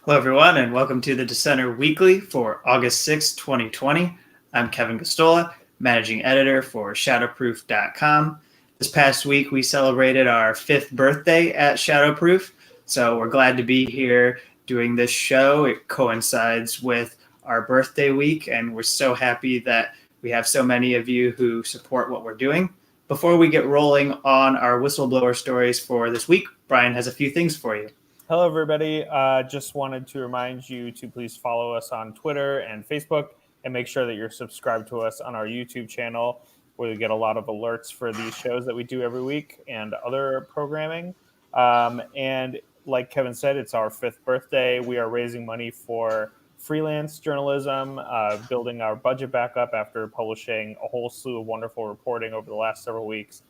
Hello, everyone, and welcome to the Dissenter Weekly for August 6, 2020. I'm Kevin Gosztola, managing editor for Shadowproof.com. This past week, we celebrated our 5th birthday at Shadowproof, so we're glad to be here doing this show. It coincides with our birthday week, and we're so happy that we have so many of you who support what we're doing. Before we get rolling on our whistleblower stories for this week, Brian has a few things for you. Hello, everybody. Just wanted to remind you to please follow us on Twitter and Facebook and make sure that you're subscribed to us on our YouTube channel, where you get a lot of alerts for these shows that we do every week and other programming. And like Kevin said, it's our 5th birthday. We are raising money for freelance journalism, building our budget back up after publishing a whole slew of wonderful reporting over the last several weeks.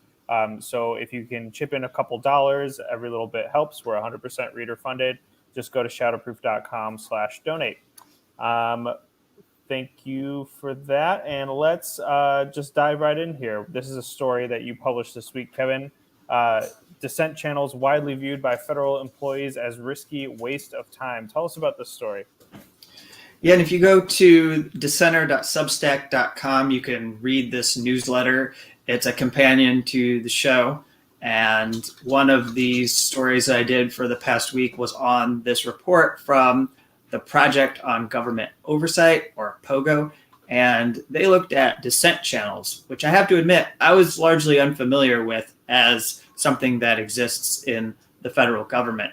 So if you can chip in a couple dollars, every little bit helps. We're 100% reader funded. Just go to shadowproof.com/donate. Thank you for that. And let's just dive right in here. This is a story that you published this week, Kevin. Dissent channels widely viewed by federal employees as risky waste of time. Tell us about this story. Yeah, and if you go to dissenter.substack.com, you can read this newsletter. It's a companion to the show. And one of these stories I did for the past week was on this report from the Project on Government Oversight, or POGO. And they looked at dissent channels, which I have to admit I was largely unfamiliar with as something that exists in the federal government.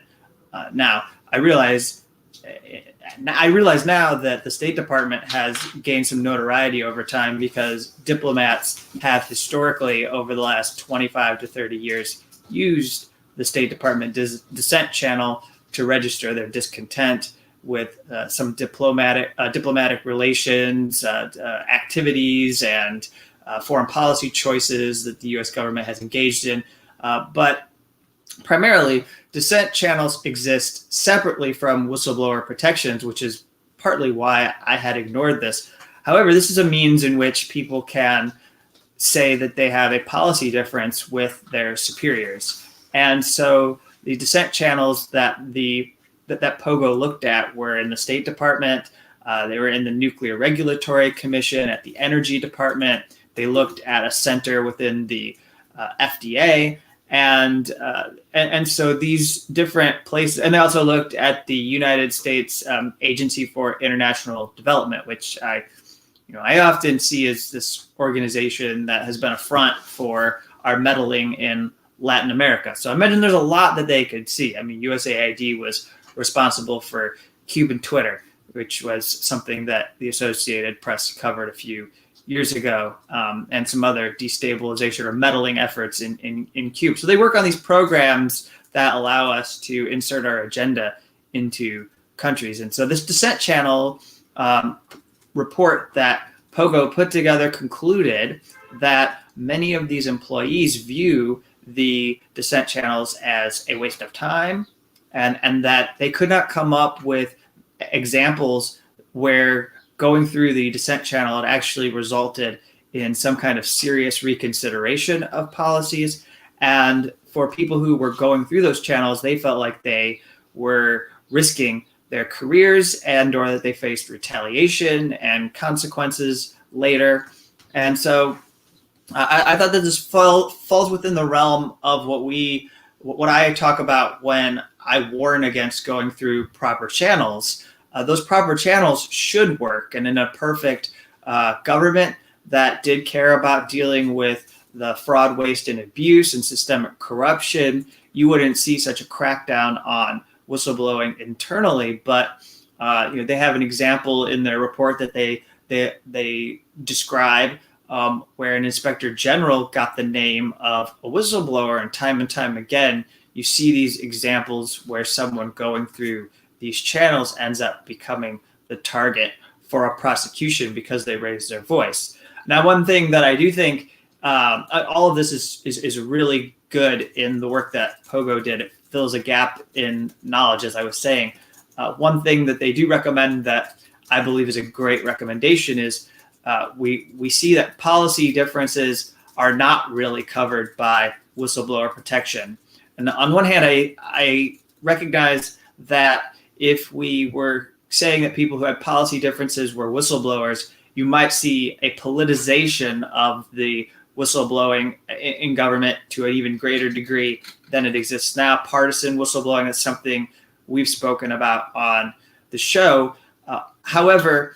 Now, I realize now that the State Department has gained some notoriety over time because diplomats have historically, over the last 25 to 30 years, used the State Department dissent channel to register their discontent with some diplomatic relations, activities, and foreign policy choices that the U.S. government has engaged in. But primarily, dissent channels exist separately from whistleblower protections, which is partly why I had ignored this. However, this is a means in which people can say that they have a policy difference with their superiors. And so the dissent channels that POGO looked at were in the State Department, they were in the Nuclear Regulatory Commission, at the Energy Department. They looked at a center within the FDA. And so these different places, and they also looked at the United States Agency for International Development, which I often see as this organization that has been a front for our meddling in Latin America. So I imagine there's a lot that they could see. I mean, USAID was responsible for Cuban Twitter, which was something that the Associated Press covered a few years ago, and some other destabilization or meddling efforts in Cuba. So they work on these programs that allow us to insert our agenda into countries. And so this dissent channel report that POGO put together concluded that many of these employees view the dissent channels as a waste of time, and that they could not come up with examples where going through the dissent channel had actually resulted in some kind of serious reconsideration of policies. And for people who were going through those channels, they felt like they were risking their careers and or that they faced retaliation and consequences later. And so I thought that this falls within the realm of what I talk about when I warn against going through proper channels. Those proper channels should work. And in a perfect government that did care about dealing with the fraud, waste, and abuse and systemic corruption, you wouldn't see such a crackdown on whistleblowing internally. But they have an example in their report that they describe where an inspector general got the name of a whistleblower, and time again, you see these examples where someone going through these channels ends up becoming the target for a prosecution because they raised their voice. Now, one thing that I do think all of this is really good in the work that POGO did. It fills a gap in knowledge, as I was saying. One thing that they do recommend that I believe is a great recommendation is we see that policy differences are not really covered by whistleblower protection. And on one hand, I recognize that if we were saying that people who had policy differences were whistleblowers, you might see a politicization of the whistleblowing in government to an even greater degree than it exists now. Partisan whistleblowing is something we've spoken about on the show. However,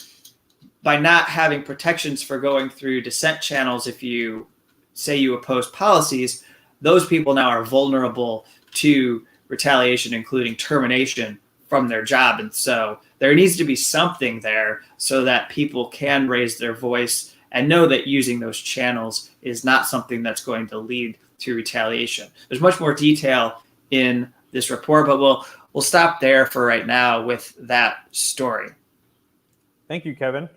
by not having protections for going through dissent channels, if you say you oppose policies, those people now are vulnerable to retaliation, including termination from their job. And so there needs to be something there so that people can raise their voice and know that using those channels is not something that's going to lead to retaliation. There's much more detail in this report, but we'll stop there for right now with that story. Thank you, Kevin.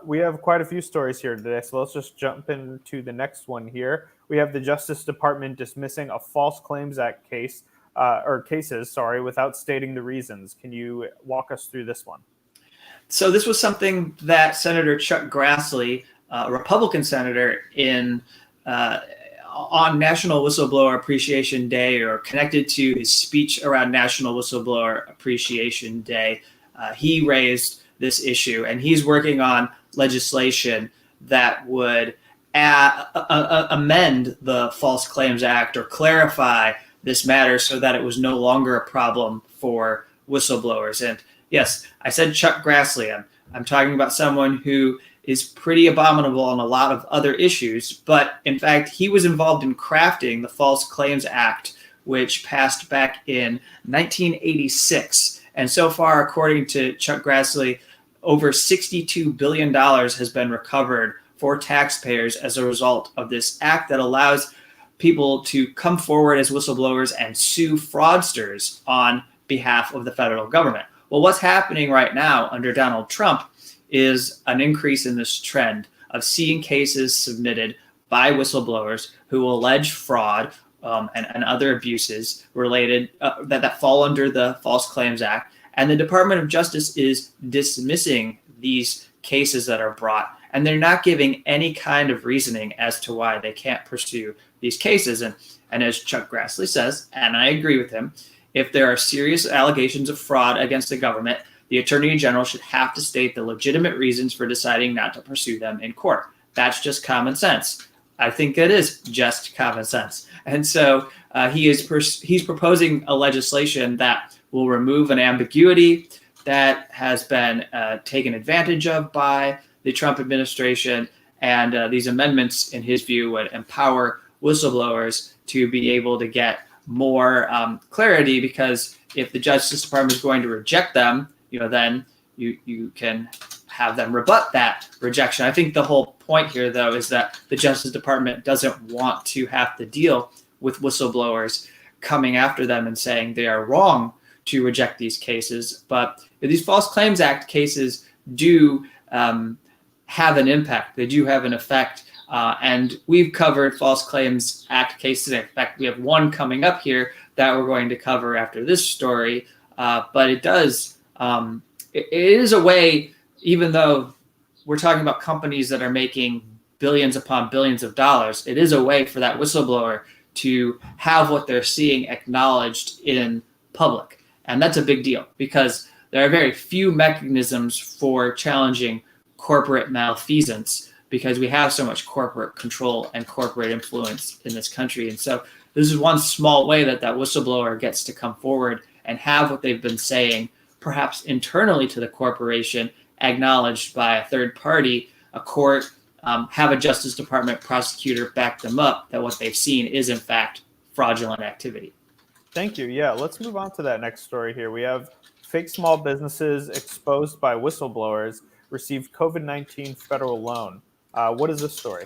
We have quite a few stories here today, so let's just jump into the next one here. We have the Justice Department dismissing a False Claims Act cases, without stating the reasons. Can you walk us through this one? So this was something that Senator Chuck Grassley, a Republican senator, on National Whistleblower Appreciation Day, or connected to his speech around National Whistleblower Appreciation Day, he raised this issue, and he's working on legislation that would amend the False Claims Act or clarify this matter so that it was no longer a problem for whistleblowers. And yes, I said Chuck Grassley. I'm talking about someone who is pretty abominable on a lot of other issues, but in fact, he was involved in crafting the False Claims Act, which passed back in 1986. And so far, according to Chuck Grassley, over $62 billion has been recovered for taxpayers as a result of this act that allows people to come forward as whistleblowers and sue fraudsters on behalf of the federal government. Well, what's happening right now under Donald Trump is an increase in this trend of seeing cases submitted by whistleblowers who allege fraud and other abuses related that fall under the False Claims Act. And the Department of Justice is dismissing these cases that are brought, and they're not giving any kind of reasoning as to why they can't pursue these cases. And as Chuck Grassley says, and I agree with him, if there are serious allegations of fraud against the government, the Attorney General should have to state the legitimate reasons for deciding not to pursue them in court. That's just common sense. I think it is just common sense. And so he's proposing a legislation that will remove an ambiguity that has been taken advantage of by the Trump administration. And these amendments, in his view, would empower whistleblowers to be able to get more clarity, because if the Justice Department is going to reject them, then you can have them rebut that rejection. I think the whole point here, though, is that the Justice Department doesn't want to have to deal with whistleblowers coming after them and saying they are wrong to reject these cases. But these False Claims Act cases do have an impact. They do have an effect. And we've covered False Claims Act cases. In fact, we have one coming up here that we're going to cover after this story. But it does, it is a way, even though we're talking about companies that are making billions upon billions of dollars, it is a way for that whistleblower to have what they're seeing acknowledged in public. And that's a big deal, because there are very few mechanisms for challenging corporate malfeasance, because we have so much corporate control and corporate influence in this country. And so this is one small way that whistleblower gets to come forward and have what they've been saying, perhaps internally to the corporation, acknowledged by a third party, a court, have a Justice Department prosecutor back them up that what they've seen is in fact fraudulent activity. Thank you. Yeah, let's move on to that next story here. We have fake small businesses exposed by whistleblowers received COVID-19 federal loan. What is this story?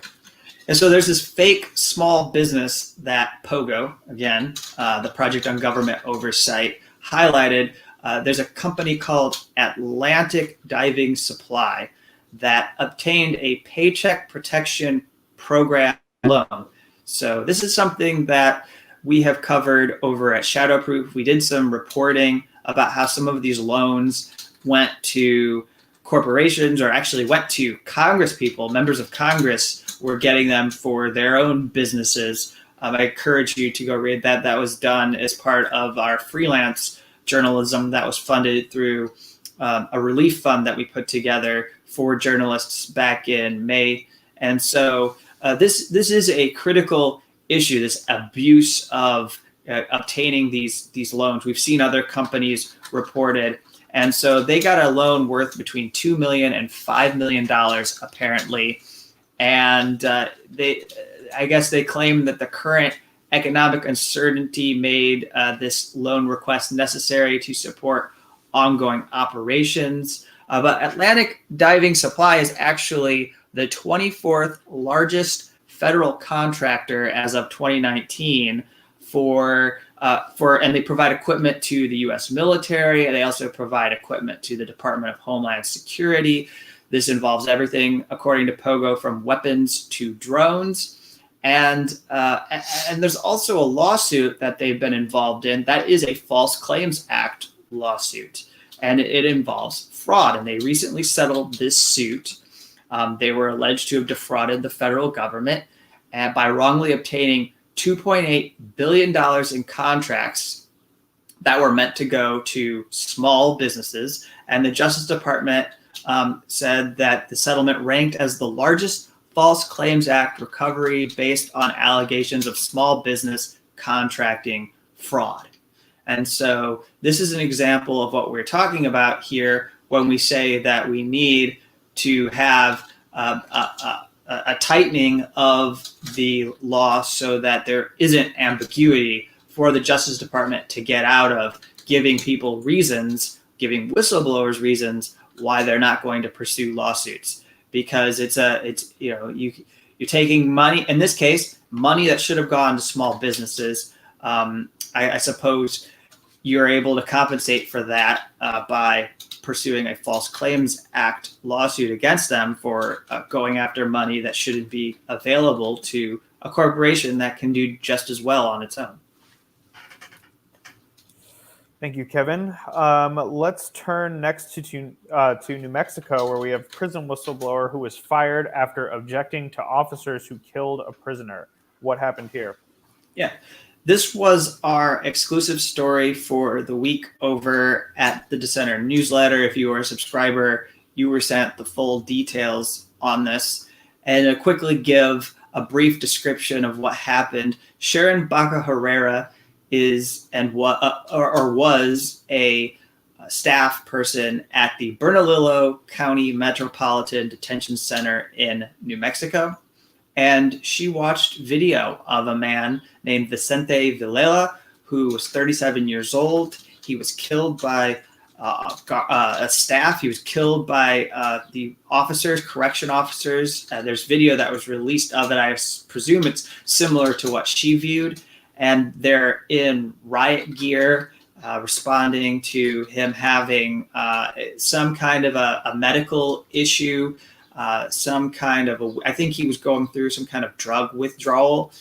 And so there's this fake small business that POGO, again, the Project on Government Oversight, highlighted. There's a company called Atlantic Diving Supply that obtained a Paycheck Protection Program loan. So this is something that we have covered over at Shadowproof. We did some reporting about how some of these loans went to corporations, or actually went to Congress people. Members of Congress were getting them for their own businesses. I encourage you to go read that. That was done as part of our freelance journalism that was funded through a relief fund that we put together for journalists back in May. And so this is a critical issue, this abuse of obtaining these loans. We've seen other companies reported. And so they got a loan worth between $2 million and $5 million, apparently. And I guess they claim that the current economic uncertainty made this loan request necessary to support ongoing operations. But Atlantic Diving Supply is actually the 24th largest federal contractor as of 2019 and they provide equipment to the U.S. military, and they also provide equipment to the Department of Homeland Security. This involves everything, according to POGO, from weapons to drones. And there's also a lawsuit that they've been involved in that is a False Claims Act lawsuit, and it involves fraud. And they recently settled this suit. They were alleged to have defrauded the federal government by wrongly obtaining $2.8 billion in contracts that were meant to go to small businesses. And the Justice Department said that the settlement ranked as the largest False Claims Act recovery based on allegations of small business contracting fraud. And so this is an example of what we're talking about here when we say that we need to have a tightening of the law so that there isn't ambiguity for the Justice Department to get out of giving people reasons, giving whistleblowers reasons why they're not going to pursue lawsuits. Because you're taking money, in this case, money that should have gone to small businesses. I suppose you're able to compensate for that by pursuing a False Claims Act lawsuit against them for going after money that shouldn't be available to a corporation that can do just as well on its own. Thank you, Kevin. Let's turn next to New Mexico, where we have prison whistleblower who was fired after objecting to officers who killed a prisoner. What happened here? Yeah. This was our exclusive story for the week over at the Dissenter newsletter. If you were a subscriber, you were sent the full details on this. And to quickly give a brief description of what happened, Sharon Baca Herrera was a staff person at the Bernalillo County Metropolitan Detention Center in New Mexico. And she watched video of a man named Vicente Villela, who was 37 years old. He was killed by a staff. He was killed by the officers, correction officers. There's video that was released of it. I presume it's similar to what she viewed. And they're in riot gear, responding to him having some kind of a medical issue. I think he was going through some kind of drug withdrawal.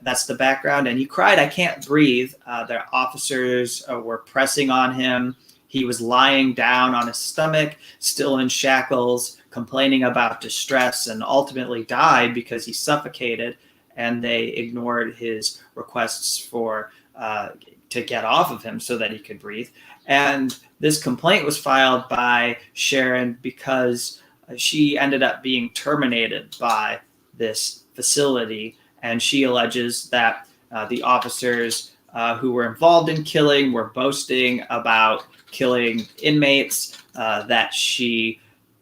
That's the background. And he cried, "I can't breathe." The officers were pressing on him. He was lying down on his stomach, still in shackles, complaining about distress, and ultimately died because he suffocated. And they ignored his requests to get off of him so that he could breathe. And this complaint was filed by Sharon because she ended up being terminated by this facility, and she alleges that the officers who were involved in killing were boasting about killing inmates, that she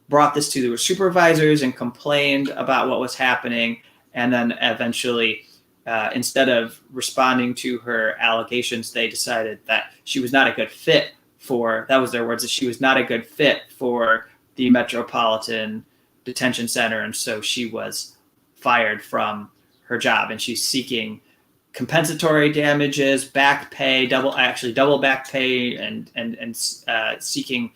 brought this to the supervisors and complained about what was happening, and then eventually, instead of responding to her allegations, they decided that she was not a good fit that was their words, that she was not a good fit for the Metropolitan Detention Center, and so she was fired from her job, and she's seeking compensatory damages, back pay, double back pay, and seeking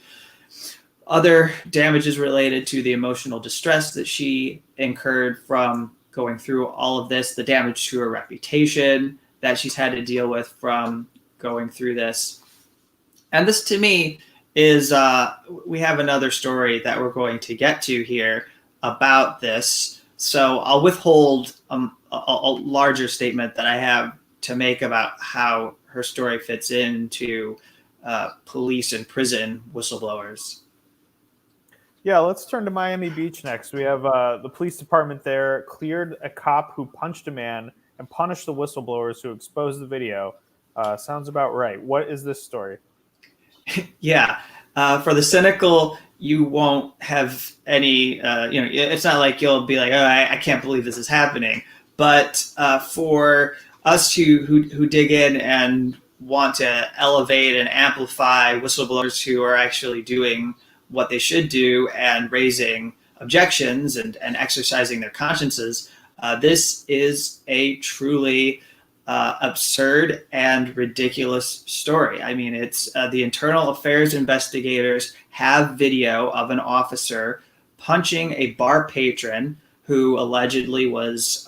other damages related to the emotional distress that she incurred from going through all of this, the damage to her reputation that she's had to deal with from going through this. And this, to me, is we have another story that we're going to get to here about this. So I'll withhold a larger statement that I have to make about how her story fits into police and prison whistleblowers. Yeah, let's turn to Miami Beach next. We have the police department there cleared a cop who punched a man and punished the whistleblowers who exposed the video. Sounds about right. What is this story? Yeah. For the cynical, you won't have any, it's not like you'll be like, oh, I can't believe this is happening. But for us who dig in and want to elevate and amplify whistleblowers who are actually doing what they should do and raising objections and exercising their consciences, this is a truly absurd and ridiculous story. I mean, it's the internal affairs investigators have video of an officer punching a bar patron who allegedly was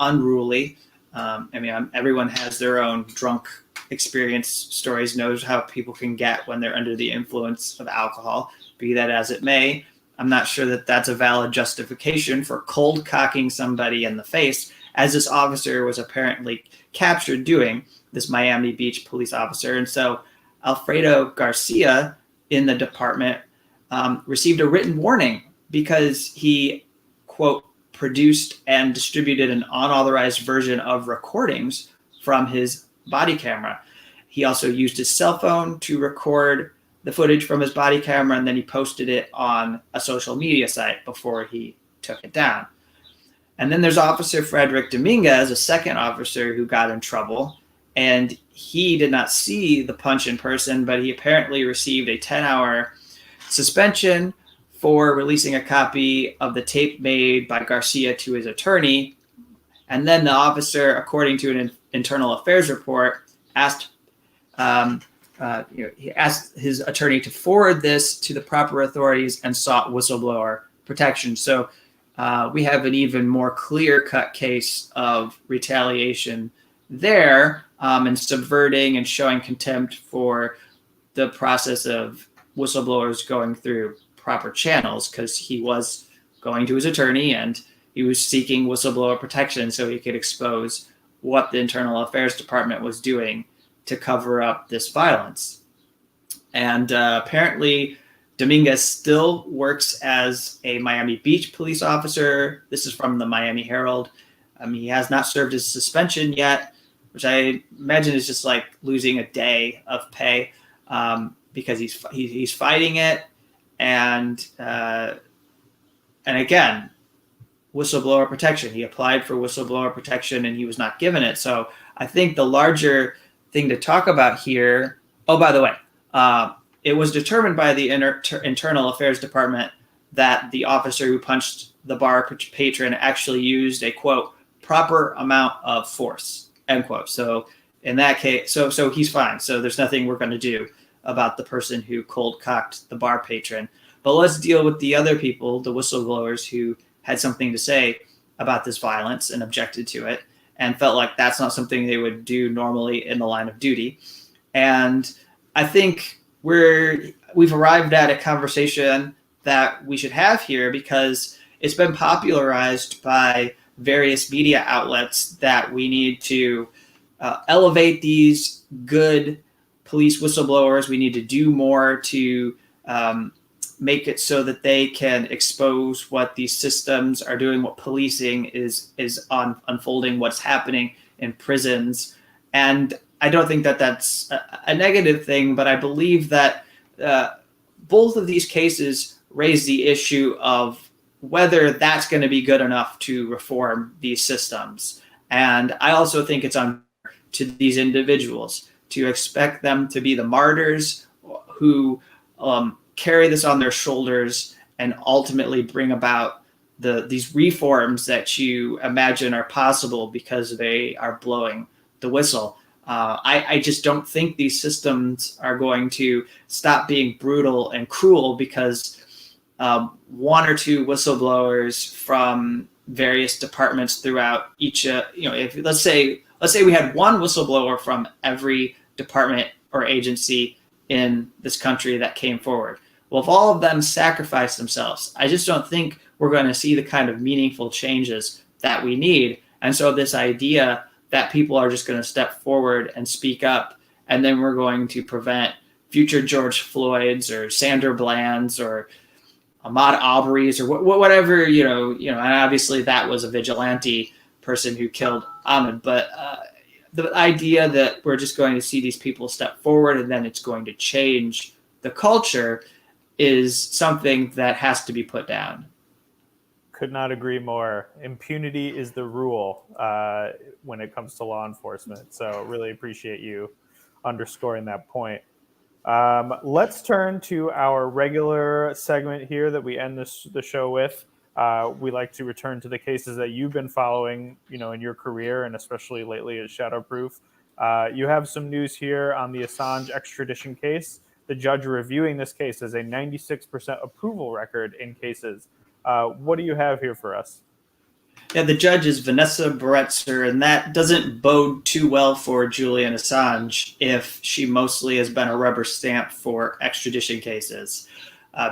unruly. Everyone has their own drunk experience stories, knows how people can get when they're under the influence of alcohol. Be that as it may, I'm not sure that that's a valid justification for cold cocking somebody in the face, as this officer was apparently captured doing, this Miami Beach police officer. And so Alfredo Garcia in the department received a written warning because he, quote, produced and distributed an unauthorized version of recordings from his body camera. He also used his cell phone to record the footage from his body camera, and then he posted it on a social media site before he took it down. And then there's Officer Frederick Dominguez, a second officer who got in trouble, and he did not see the punch in person, but he apparently received a 10-hour suspension for releasing a copy of the tape made by Garcia to his attorney. And then the officer, according to an internal affairs report, asked he asked his attorney to forward this to the proper authorities and sought whistleblower protection. So we have an even more clear-cut case of retaliation there, and subverting and showing contempt for the process of whistleblowers going through proper channels, because he was going to his attorney and he was seeking whistleblower protection so he could expose what the Internal Affairs Department was doing to cover up this violence. And apparently Dominguez still works as a Miami Beach police officer. This is from the Miami Herald. He has not served his suspension yet, which I imagine is just like losing a day of pay, because he's fighting it. And again, whistleblower protection. He applied for whistleblower protection and he was not given it. So I think the larger thing to talk about here. Oh, by the way, it was determined by the Internal Affairs Department that the officer who punched the bar patron actually used a, quote, proper amount of force, end quote. So in that case, so he's fine. So there's nothing we're going to do about the person who cold cocked the bar patron. But let's deal with the other people, the whistleblowers who had something to say about this violence and objected to it and felt like that's not something they would do normally in the line of duty. And I think we've arrived at a conversation that we should have here, because it's been popularized by various media outlets that we need to elevate these good police whistleblowers. We need to do more to make it so that they can expose what these systems are doing, what policing is unfolding, what's happening in prisons. And I don't think that that's a negative thing, but I believe that both of these cases raise the issue of whether that's going to be good enough to reform these systems. And I also think it's unfair to these individuals to expect them to be the martyrs who carry this on their shoulders and ultimately bring about these reforms that you imagine are possible because they are blowing the whistle. I just don't think these systems are going to stop being brutal and cruel because one or two whistleblowers from various departments throughout each, if let's say we had one whistleblower from every department or agency in this country that came forward. Well, if all of them sacrifice themselves, I just don't think we're going to see the kind of meaningful changes that we need. And so this idea that people are just going to step forward and speak up, and then we're going to prevent future George Floyds or Sandra Bland's or Ahmaud Arbery's or whatever, and obviously that was a vigilante person who killed Ahmed. But the idea that we're just going to see these people step forward and then it's going to change the culture is something that has to be put down. Could not agree more. Impunity is the rule when it comes to law enforcement. So really appreciate you underscoring that point. Let's turn to our regular segment here that we end the show with. We like to return to the cases that you've been following, in your career, and especially lately at Shadowproof. You have some news here on the Assange extradition case. The judge reviewing this case has a 96% approval record in cases. What do you have here for us? Yeah, the judge is Vanessa Baretzer, and that doesn't bode too well for Julian Assange if she mostly has been a rubber stamp for extradition cases.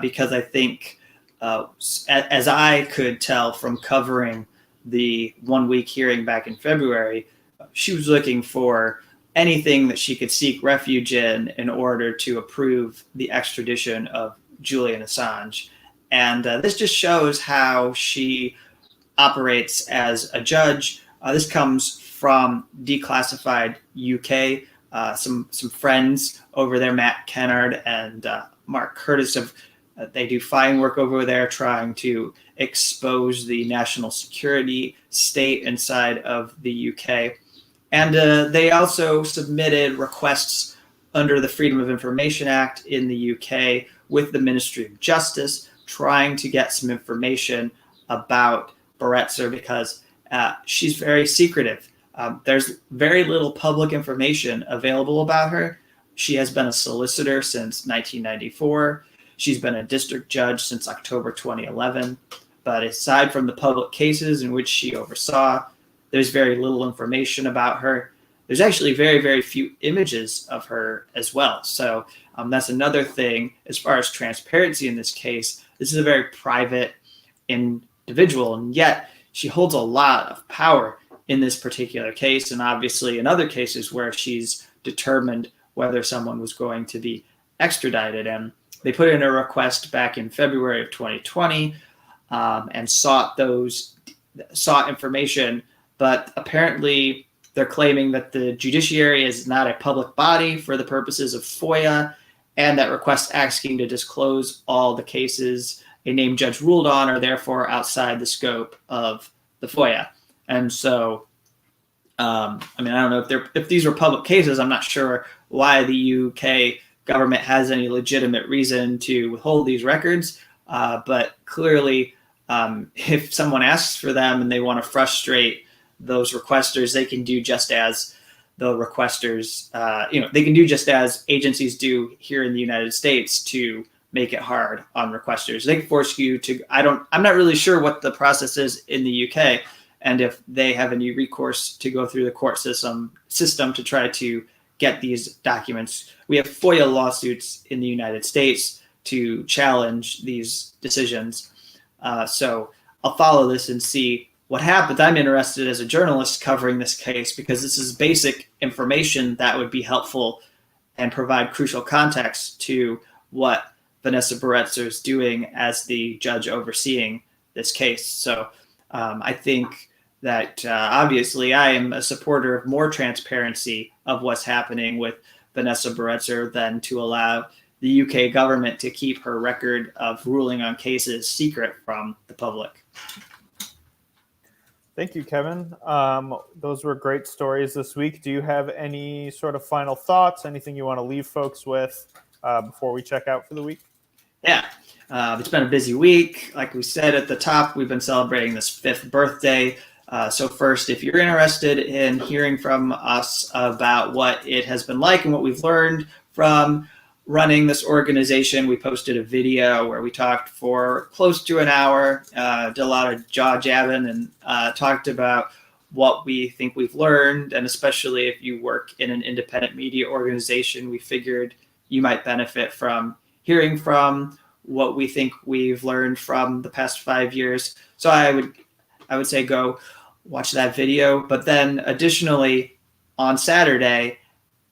Because I think, as I could tell from covering the 1 week hearing back in February, she was looking for anything that she could seek refuge in order to approve the extradition of Julian Assange. And this just shows how she operates as a judge. This comes from Declassified UK. Some friends over there, Matt Kennard and Mark Curtis, they do fine work over there trying to expose the national security state inside of the UK. And they also submitted requests under the Freedom of Information Act in the UK with the Ministry of Justice, trying to get some information about Baretzer because she's very secretive. There's very little public information available about her. She has been a solicitor since 1994. She's been a district judge since October 2011. But aside from the public cases in which she oversaw, there's very little information about her. There's actually very, very few images of her as well. So that's another thing as far as transparency in this case. This is a very private individual, and yet she holds a lot of power in this particular case, and obviously in other cases where she's determined whether someone was going to be extradited. And they put in a request back in February of 2020 and sought information, but apparently they're claiming that the judiciary is not a public body for the purposes of FOIA, and that requests asking to disclose all the cases a named judge ruled on are therefore outside the scope of the FOIA. And so, I don't know if these were public cases. I'm not sure why the UK government has any legitimate reason to withhold these records. But clearly, if someone asks for them and they want to frustrate those requesters, they can do just as the requesters, they can do just as agencies do here in the United States to make it hard on requesters. They can force you to, I'm not really sure what the process is in the UK and if they have any recourse to go through the court system to try to get these documents. We have FOIA lawsuits in the United States to challenge these decisions. So I'll follow this and see what happens. I'm interested as a journalist covering this case because this is basic information that would be helpful and provide crucial context to what Vanessa Baretzer is doing as the judge overseeing this case. So I think that obviously I am a supporter of more transparency of what's happening with Vanessa Baretzer than to allow the UK government to keep her record of ruling on cases secret from the public. Thank you, Kevin. Those were great stories this week. Do you have any sort of final thoughts, anything you want to leave folks with before we check out for the week? Yeah, it's been a busy week. Like we said at the top, we've been celebrating this 5th birthday. So first, if you're interested in hearing from us about what it has been like and what we've learned from running this organization, we posted a video where we talked for close to an hour, did a lot of jaw jabbing and talked about what we think we've learned. And especially if you work in an independent media organization, we figured you might benefit from hearing from what we think we've learned from the past 5 years. So I would say go watch that video. But then additionally, on Saturday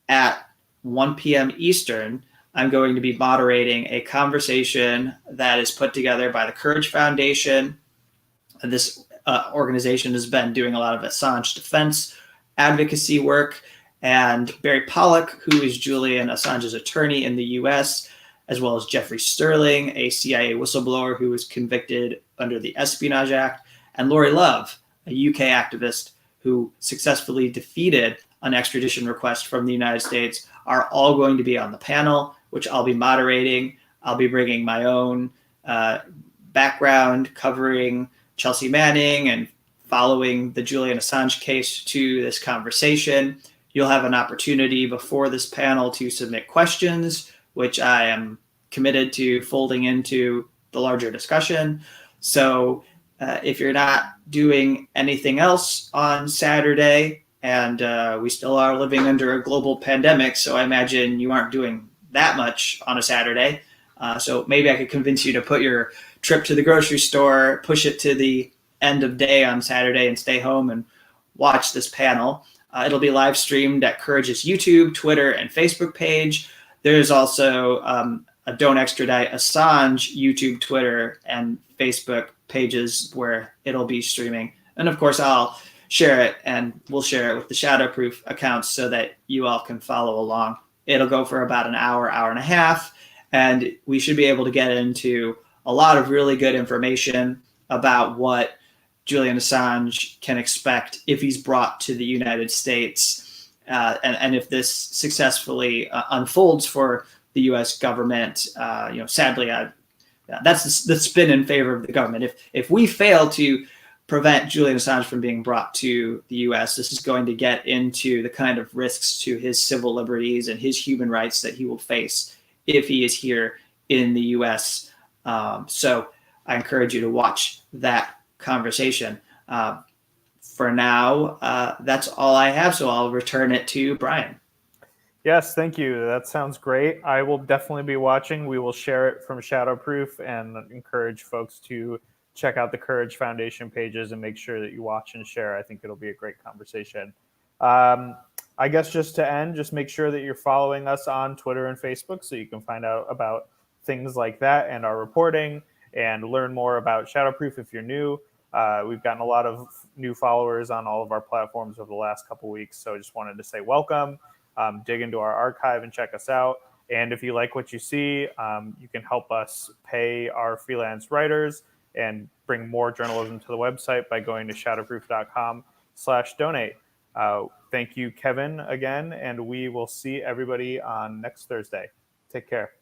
at 1 p.m. Eastern, I'm going to be moderating a conversation that is put together by the Courage Foundation. This organization has been doing a lot of Assange defense advocacy work, and Barry Pollock, who is Julian Assange's attorney in the U.S., as well as Jeffrey Sterling, a CIA whistleblower who was convicted under the Espionage Act, and Lori Love, a UK activist who successfully defeated an extradition request from the United States, are all going to be on the panel, which I'll be moderating. I'll be bringing my own background covering Chelsea Manning and following the Julian Assange case to this conversation. You'll have an opportunity before this panel to submit questions, which I am committed to folding into the larger discussion. So if you're not doing anything else on Saturday, and we still are living under a global pandemic, so I imagine you aren't doing that much on a Saturday. So maybe I could convince you to put your trip to the grocery store, push it to the end of day on Saturday, and stay home and watch this panel. It'll be live streamed at Courage's YouTube, Twitter, and Facebook page. There's also a Don't Extradite Assange YouTube, Twitter, and Facebook pages where it'll be streaming. And of course, I'll share it, and we'll share it with the Shadowproof accounts so that you all can follow along. It'll go for about an hour, hour and a half, and we should be able to get into a lot of really good information about what Julian Assange can expect if he's brought to the United States, and if this successfully unfolds for the U.S. government. Sadly, that's the spin in favor of the government. If we fail to prevent Julian Assange from being brought to the U.S., this is going to get into the kind of risks to his civil liberties and his human rights that he will face if he is here in the U.S. So I encourage you to watch that conversation. For now, that's all I have, so I'll return it to Brian. Yes, thank you. That sounds great. I will definitely be watching. We will share it from Shadowproof and encourage folks to check out the Courage Foundation pages and make sure that you watch and share. I think it'll be a great conversation. I guess just to end, just make sure that you're following us on Twitter and Facebook so you can find out about things like that and our reporting and learn more about Shadowproof if you're new. We've gotten a lot of new followers on all of our platforms over the last couple of weeks, so I just wanted to say welcome. Dig into our archive and check us out. And if you like what you see, you can help us pay our freelance writers and bring more journalism to the website by going to shadowproof.com/donate. Thank you, Kevin, again, and we will see everybody on next Thursday. Take care.